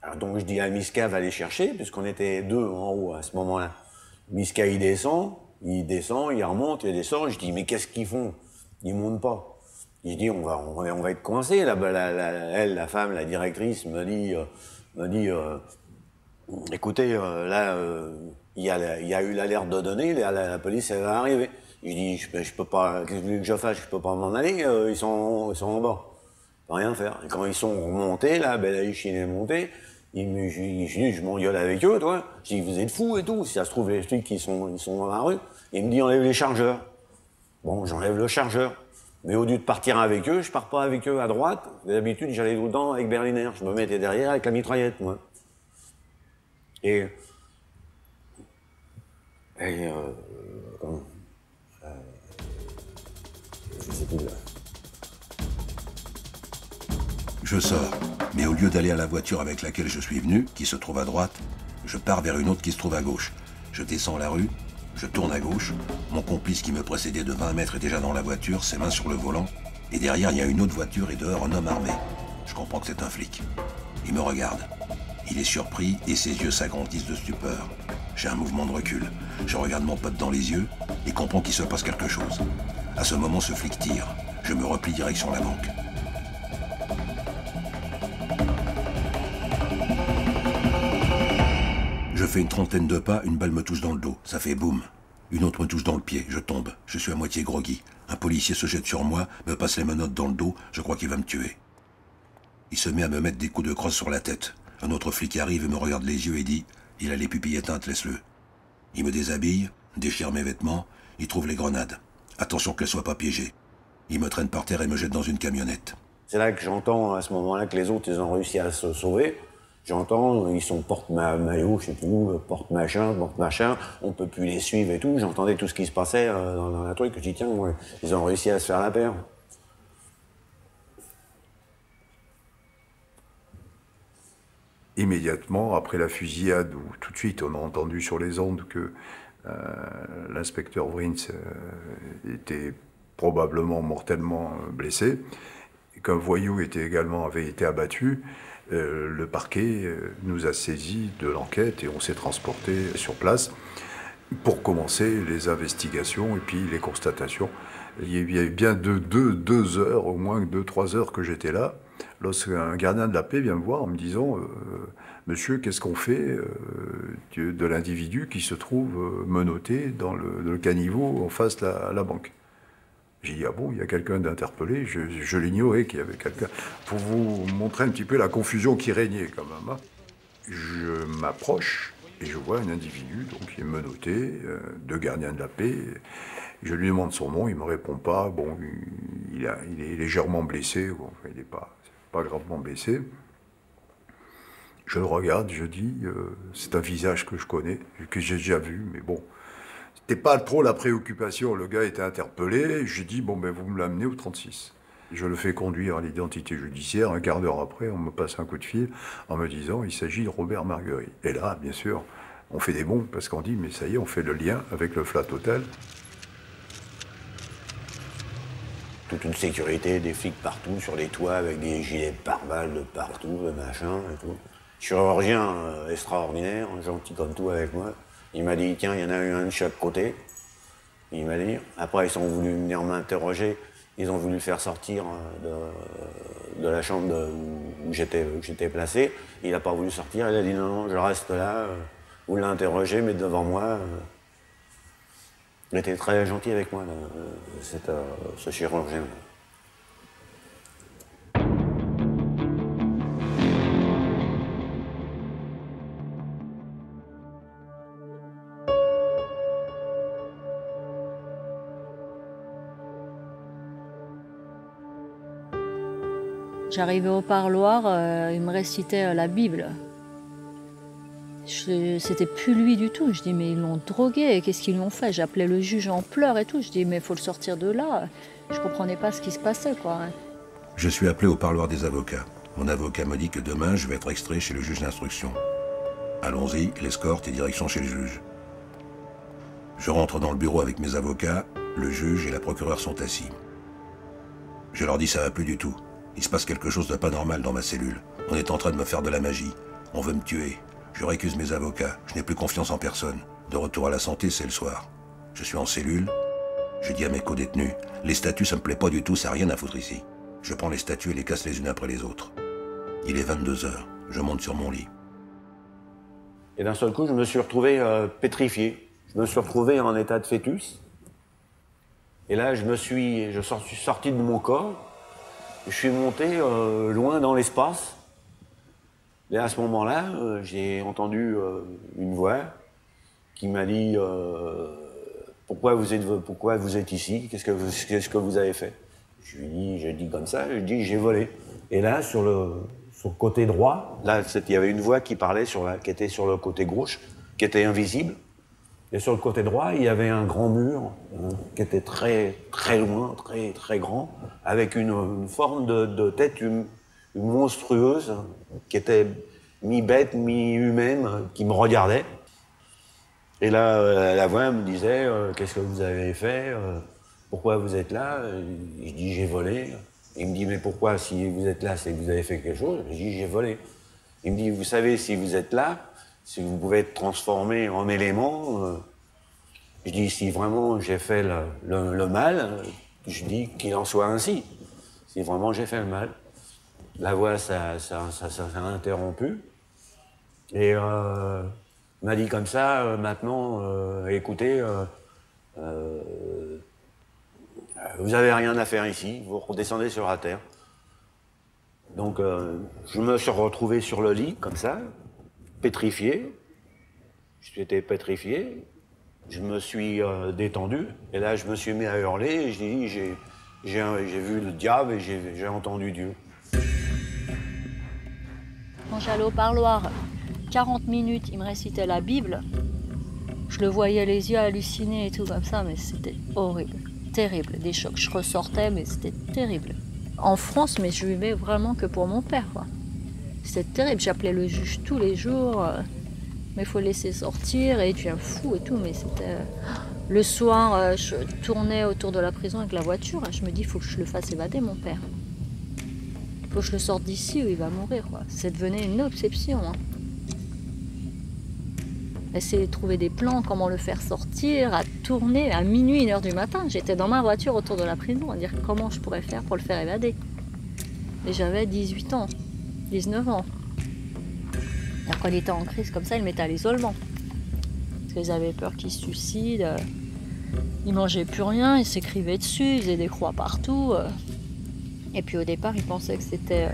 Alors donc je dis à Miska, va les chercher, puisqu'on était 2 en haut à ce moment-là. Miska, il descend, il remonte, il descend. Je dis, mais qu'est-ce qu'ils font? Ils montent pas. Je dis, on va être coincés. La femme, la directrice, me dit, écoutez, là, il y a eu l'alerte de donner, la police, elle va arriver. Je dis, je peux pas, qu'est-ce que je fasse? Je peux pas m'en aller, ils sont en bas. Je peux rien faire. Et quand ils sont remontés, là, Belaïchine est monté. Je m'engueule avec eux, toi. Je dis, vous êtes fous et tout. Si ça se trouve, les flics, ils sont dans la rue. Il me dit, enlève les chargeurs. Bon, j'enlève le chargeur. Mais au lieu de partir avec eux, je pars pas avec eux à droite. D'habitude, j'allais tout le temps avec Berliner. Je me mettais derrière avec la mitraillette, moi. Je sais plus là. Je sors, mais au lieu d'aller à la voiture avec laquelle je suis venu, qui se trouve à droite, je pars vers une autre qui se trouve à gauche. Je descends la rue, je tourne à gauche, mon complice qui me précédait de 20 mètres est déjà dans la voiture, ses mains sur le volant, et derrière il y a une autre voiture et dehors un homme armé. Je comprends que c'est un flic. Il me regarde. Il est surpris et ses yeux s'agrandissent de stupeur. J'ai un mouvement de recul. Je regarde mon pote dans les yeux et comprends qu'il se passe quelque chose. À ce moment, ce flic tire. Je me replie direction la banque. Je fais une trentaine de pas, une balle me touche dans le dos. Ça fait boum. Une autre me touche dans le pied. Je tombe. Je suis à moitié groggy. Un policier se jette sur moi, me passe les menottes dans le dos. Je crois qu'il va me tuer. Il se met à me mettre des coups de crosse sur la tête. Un autre flic arrive et me regarde les yeux et dit « Il a les pupilles éteintes, laisse-le. » Il me déshabille, déchire mes vêtements, il trouve les grenades. Attention qu'elles soient pas piégées. Il me traîne par terre et me jette dans une camionnette. C'est là que j'entends, à ce moment-là, que les autres, ils ont réussi à se sauver. J'entends, ils sont porte-maillot, je sais plus où, porte-machin, on peut plus les suivre et tout. J'entendais tout ce qui se passait dans la truc. Je dis, tiens, ouais, ils ont réussi à se faire la paire. Immédiatement, après la fusillade, où tout de suite on a entendu sur les ondes que l'inspecteur Vrins était probablement mortellement blessé, et qu'un voyou avait été abattu, le parquet nous a saisis de l'enquête et on s'est transporté sur place pour commencer les investigations et puis les constatations. Il y avait bien deux heures, au moins 2-3 heures que j'étais là, lorsqu'un gardien de la paix vient me voir en me disant « Monsieur, qu'est-ce qu'on fait de l'individu qui se trouve menotté dans le caniveau en face de la banque ?» J'ai dit « Ah bon, il y a quelqu'un d'interpellé ?» Je l'ignorais qu'il y avait quelqu'un. Pour vous montrer un petit peu la confusion qui régnait quand même. Hein. Je m'approche et je vois un individu donc, qui est menotté, 2 gardiens de la paix. Je lui demande son nom, il ne me répond pas. Bon, il est légèrement blessé, bon, enfin, il n'est pas gravement blessé. Je le regarde, je dis, c'est un visage que je connais, que j'ai déjà vu, mais bon, c'était pas trop la préoccupation. Le gars était interpellé, je dis, bon, ben vous me l'amenez au 36. Je le fais conduire à l'identité judiciaire. Un quart d'heure après, on me passe un coup de fil en me disant, il s'agit de Robert Marguerite. Et là, bien sûr, on fait des bons, parce qu'on dit, mais ça y est, on fait le lien avec le Flat Hotel. Toute une sécurité, des flics partout, sur les toits, avec des gilets pare-balles de partout, de machin et tout. Chirurgien extraordinaire, gentil comme tout avec moi. Il m'a dit, tiens, il y en a eu un de chaque côté. Il m'a dit. Après, ils ont voulu venir m'interroger. Ils ont voulu le faire sortir de la chambre où j'étais placé. Il n'a pas voulu sortir. Il a dit, non, je reste là. Vous l'interrogez, mais devant moi. Il était très gentil avec moi, ce chirurgien. J'arrivais au parloir, il me récitait la Bible. C'était plus lui du tout. Je dis, mais ils l'ont drogué, qu'est-ce qu'ils lui ont fait? J'appelais le juge en pleurs et tout. Je dis, mais il faut le sortir de là. Je comprenais pas ce qui se passait, quoi. Je suis appelé au parloir des avocats. Mon avocat me dit que demain, je vais être extrait chez le juge d'instruction. Allons-y, l'escorte et direction chez le juge. Je rentre dans le bureau avec mes avocats, le juge et la procureure sont assis. Je leur dis, ça va plus du tout. Il se passe quelque chose de pas normal dans ma cellule. On est en train de me faire de la magie. On veut me tuer. Je récuse mes avocats. Je n'ai plus confiance en personne. De retour à la santé, c'est le soir. Je suis en cellule. Je dis à mes codétenus, les statues, ça me plaît pas du tout, ça n'a rien à foutre ici. Je prends les statues et les casse les unes après les autres. Il est 22 h. Je monte sur mon lit. Et d'un seul coup, je me suis retrouvé pétrifié. Je me suis retrouvé en état de fœtus. Et là, je suis sorti de mon corps. Je suis monté loin dans l'espace. Et à ce moment-là, j'ai entendu une voix qui m'a dit pourquoi vous êtes ici? Qu'est-ce que vous avez fait? J'ai dit comme ça, j'ai volé. Et là, sur le côté droit, là, il y avait une voix qui parlait qui était sur le côté gauche, qui était invisible. Et sur le côté droit, il y avait un grand mur qui était très, très loin, très, très grand, avec une forme de tête monstrueuse qui était mi-bête, mi-humaine, qui me regardait. Et là, la voix me disait qu'est-ce que vous avez fait? Pourquoi vous êtes là? Je dis j'ai volé. Il me dit mais pourquoi si vous êtes là, c'est que vous avez fait quelque chose? Je dis j'ai volé. Il me dit vous savez si vous êtes là, si vous pouvez être transformé en élément. Je dis si vraiment j'ai fait le mal, je dis qu'il en soit ainsi. Si vraiment j'ai fait le mal. La voix ça a interrompu. Et m'a dit comme ça, maintenant, écoutez, vous n'avez rien à faire ici, vous redescendez sur la terre. Donc je me suis retrouvé sur le lit, comme ça, pétrifié. J'étais pétrifié, je me suis détendu, et là je me suis mis à hurler, et j'ai vu le diable et j'ai entendu Dieu. Quand j'allais au parloir, 40 minutes, il me récitait la Bible. Je le voyais les yeux hallucinés et tout comme ça, mais c'était horrible, terrible. Des chocs, je ressortais, mais c'était terrible. En France, mais je vivais vraiment que pour mon père, quoi. C'était terrible, j'appelais le juge tous les jours, mais il faut le laisser sortir, et tu es un fou et tout, mais c'était... Le soir, je tournais autour de la prison avec la voiture, et je me dis, il faut que je le fasse évader, mon père. Il faut que je le sorte d'ici ou il va mourir, quoi. Ça devenait une obsession, hein. Essayer de trouver des plans, comment le faire sortir, à tourner à minuit, 1h du matin. J'étais dans ma voiture autour de la prison, à dire comment je pourrais faire pour le faire évader. Et j'avais 18 ans, 19 ans. Et quand il était en crise comme ça, il me mettait à l'isolement. Parce qu'ils avaient peur qu'il se suicide. Il mangeait plus rien, il s'écrivait dessus, il faisait des croix partout. Et puis au départ, il pensait que c'était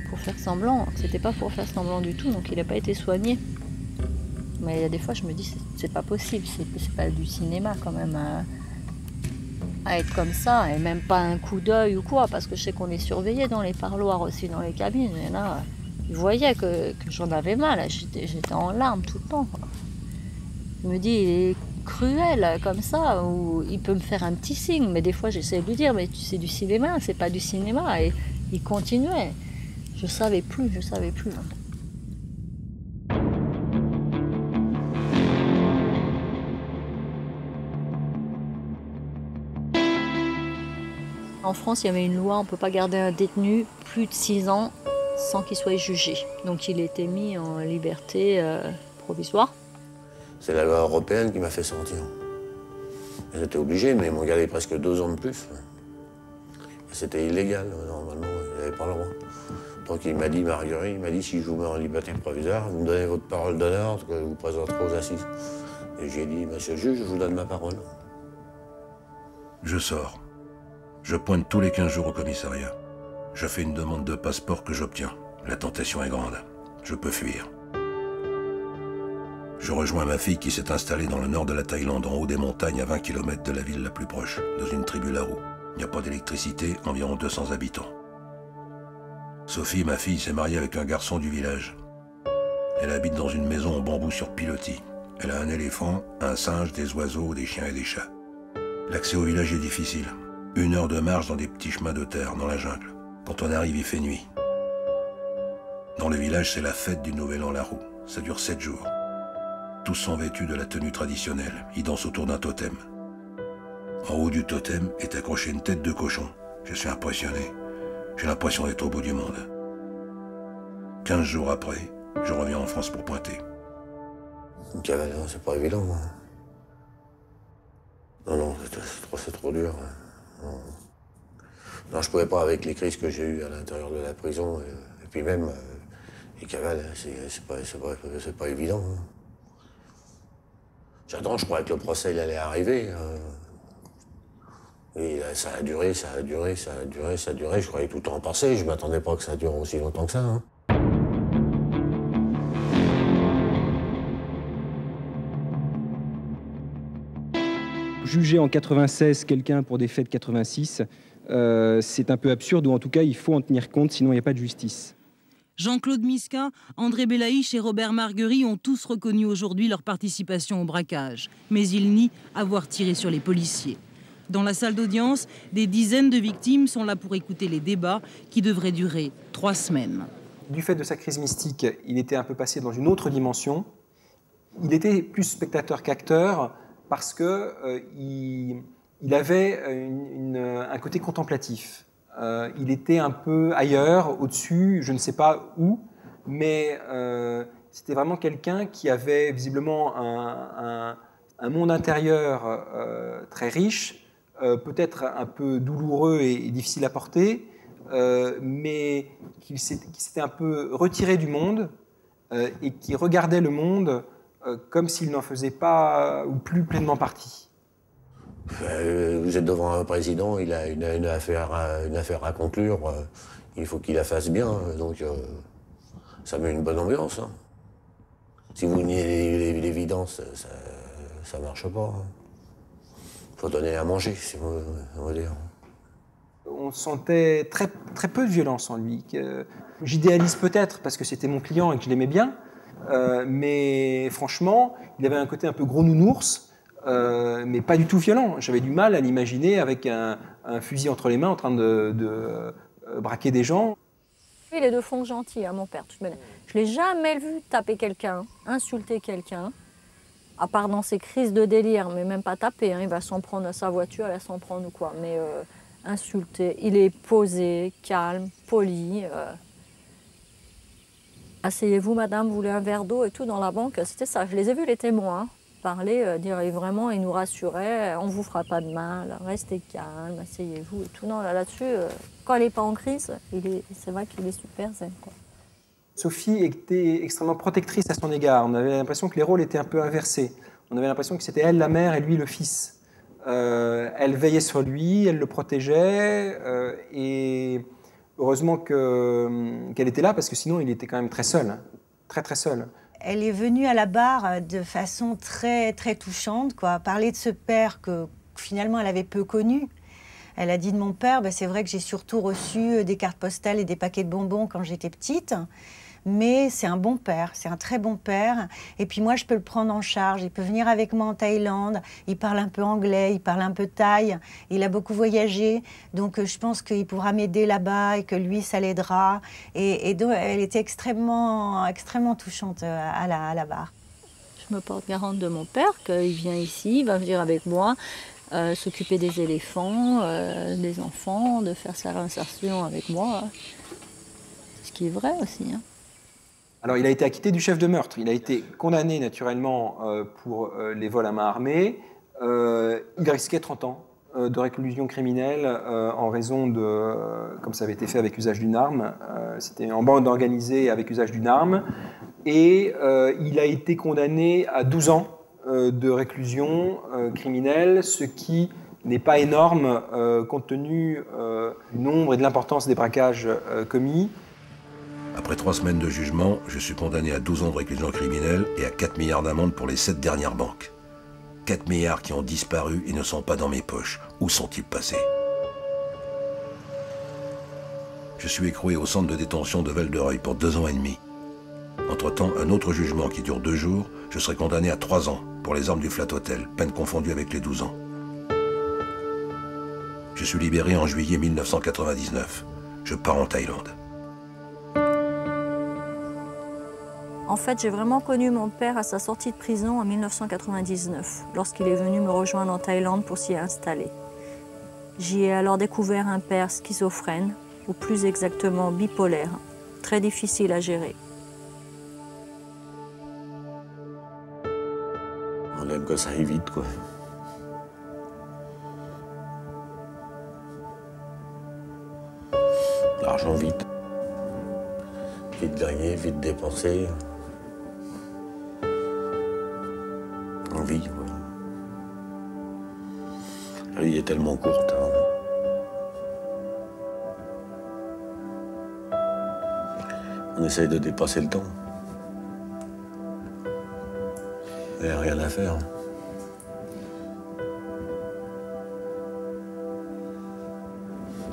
pour faire semblant. C'était pas pour faire semblant du tout, donc il n'a pas été soigné. Mais il y a des fois, je me dis, c'est pas possible, c'est pas du cinéma quand même à être comme ça, et même pas un coup d'œil ou quoi, parce que je sais qu'on est surveillé dans les parloirs aussi, dans les cabines, et là, ils voyaient que j'en avais mal, j'étais en larmes tout le temps, quoi. Je me dis, il est cruel comme ça, ou il peut me faire un petit signe, mais des fois j'essaie de lui dire, mais c'est du cinéma, c'est pas du cinéma, et il continuait. Je savais plus. En France, il y avait une loi, on ne peut pas garder un détenu plus de 6 ans sans qu'il soit jugé. Donc il était mis en liberté provisoire. C'est la loi européenne qui m'a fait sortir. J'étais obligé, mais ils m'ont gardé presque 2 ans de plus. C'était illégal, normalement, il n'avait pas le droit. Donc il m'a dit, Marguerite, il m'a dit, si je vous mets en liberté provisoire, vous me donnez votre parole d'honneur que je vous présenterai aux assises. Et j'ai dit, monsieur le juge, je vous donne ma parole. Je sors. Je pointe tous les 15 jours au commissariat. Je fais une demande de passeport que j'obtiens. La tentation est grande. Je peux fuir. Je rejoins ma fille qui s'est installée dans le nord de la Thaïlande, en haut des montagnes, à 20 km de la ville la plus proche, dans une tribu Larou. Il n'y a pas d'électricité, environ 200 habitants. Sophie, ma fille, s'est mariée avec un garçon du village. Elle habite dans une maison en bambou sur pilotis. Elle a un éléphant, un singe, des oiseaux, des chiens et des chats. L'accès au village est difficile. 1 heure de marche dans des petits chemins de terre, dans la jungle. Quand on arrive, il fait nuit. Dans le village, c'est la fête du Nouvel An Larou. Ça dure 7 jours. Tous sont vêtus de la tenue traditionnelle. Ils dansent autour d'un totem. En haut du totem est accrochée une tête de cochon. Je suis impressionné. J'ai l'impression d'être au bout du monde. 15 jours après, je reviens en France pour pointer. Une cavale, c'est pas évident. Non, c'est trop dur. Non, je pouvais pas avec les crises que j'ai eues à l'intérieur de la prison. Et puis même, les cavales, c'est pas évident. J'attends, je croyais que le procès il allait arriver. Et ça a duré. Je croyais que tout le temps passé. Je m'attendais pas que ça dure aussi longtemps que ça. Juger en 96 quelqu'un pour des faits de 86, c'est un peu absurde, ou en tout cas, il faut en tenir compte, sinon il n'y a pas de justice. Jean-Claude Misca, André Belaïch et Robert Marguerite ont tous reconnu aujourd'hui leur participation au braquage. Mais ils nient avoir tiré sur les policiers. Dans la salle d'audience, des dizaines de victimes sont là pour écouter les débats qui devraient durer 3 semaines. Du fait de sa crise mystique, il était un peu passé dans une autre dimension. Il était plus spectateur qu'acteur parce qu'il avait un côté contemplatif. Il était un peu ailleurs, au-dessus, je ne sais pas où, mais c'était vraiment quelqu'un qui avait visiblement un monde intérieur très riche, peut-être un peu douloureux et difficile à porter, mais qui s'était un peu retiré du monde et qui regardait le monde comme s'il n'en faisait pas ou plus pleinement partie. Vous êtes devant un président, il a une affaire à conclure, il faut qu'il la fasse bien, donc ça met une bonne ambiance. Si vous niez l'évidence, ça ne marche pas. Il faut donner à manger, si on veut dire. On sentait très peu de violence en lui. J'idéalise peut-être parce que c'était mon client et que je l'aimais bien, mais franchement, il avait un côté un peu gros nounours, mais pas du tout violent. J'avais du mal à l'imaginer avec un fusil entre les mains en train de braquer des gens. Il est de fond gentil, mon père. Je ne l'ai jamais vu taper quelqu'un, insulter quelqu'un, à part dans ses crises de délire, mais même pas taper. Il va s'en prendre à sa voiture, il va s'en prendre ou quoi. Mais insulter, il est posé, calme, poli. Asseyez-vous, madame, vous voulez un verre d'eau et tout dans la banque. C'était ça. Je les ai vus, les témoins, parler, dire et vraiment, ils nous rassuraient. On ne vous fera pas de mal, restez calme, asseyez-vous et tout. Non, là-dessus, quand elle n'est pas en crise, c'est vrai qu'il est super zen, quoi. Sophie était extrêmement protectrice à son égard. On avait l'impression que les rôles étaient un peu inversés. On avait l'impression que c'était elle la mère et lui le fils. Elle veillait sur lui, elle le protégeait, et heureusement qu'elle était là, parce que sinon il était quand même très seul, très très seul. Elle est venue à la barre de façon très, très touchante, quoi. Parler de ce père que finalement elle avait peu connu. Elle a dit de mon père, c'est vrai que j'ai surtout reçu des cartes postales et des paquets de bonbons quand j'étais petite, mais c'est un bon père, c'est un très bon père. Et puis moi, je peux le prendre en charge. Il peut venir avec moi en Thaïlande. Il parle un peu anglais, il parle un peu thaï. Il a beaucoup voyagé, donc je pense qu'il pourra m'aider là-bas et que lui, ça l'aidera. Et donc, elle était extrêmement, extrêmement touchante à la barre. Je me porte garante de mon père, qu'il vient ici, il va venir avec moi. S'occuper des éléphants, des enfants, de faire sa réinsertion avec moi. Ce qui est vrai aussi. Hein. Alors, il a été acquitté du chef de meurtre. Il a été condamné naturellement pour les vols à main armée. Il risquait 30 ans de réclusion criminelle en raison de, comme ça avait été fait avec usage d'une arme, c'était en bande organisée avec usage d'une arme. Et il a été condamné à 12 ans de réclusion criminelle, ce qui n'est pas énorme compte tenu du nombre et de l'importance des braquages commis. Après 3 semaines de jugement, je suis condamné à 12 ans de réclusion criminelle et à 4 milliards d'amende pour les 7 dernières banques. 4 milliards qui ont disparu et ne sont pas dans mes poches. Où sont-ils passés? Je suis écroué au centre de détention de Val-de-Reuil pour 2 ans et demi. Entre-temps, un autre jugement qui dure 2 jours, je serai condamné à 3 ans pour les armes du Flat Hotel, peine confondue avec les 12 ans. Je suis libéré en juillet 1999. Je pars en Thaïlande. En fait, j'ai vraiment connu mon père à sa sortie de prison en 1999, lorsqu'il est venu me rejoindre en Thaïlande pour s'y installer. J'y ai alors découvert un père schizophrène, ou plus exactement bipolaire, très difficile à gérer. On aime que ça aille vite, quoi. L'argent vite. Vite gagné, vite dépensé. On vit, quoi. La vie est tellement courte. Hein. On essaye de dépasser le temps. Il n'y a rien à faire.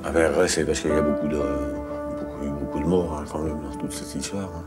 Après, c'est parce qu'il y a beaucoup de morts hein, quand même dans toute cette histoire. Hein.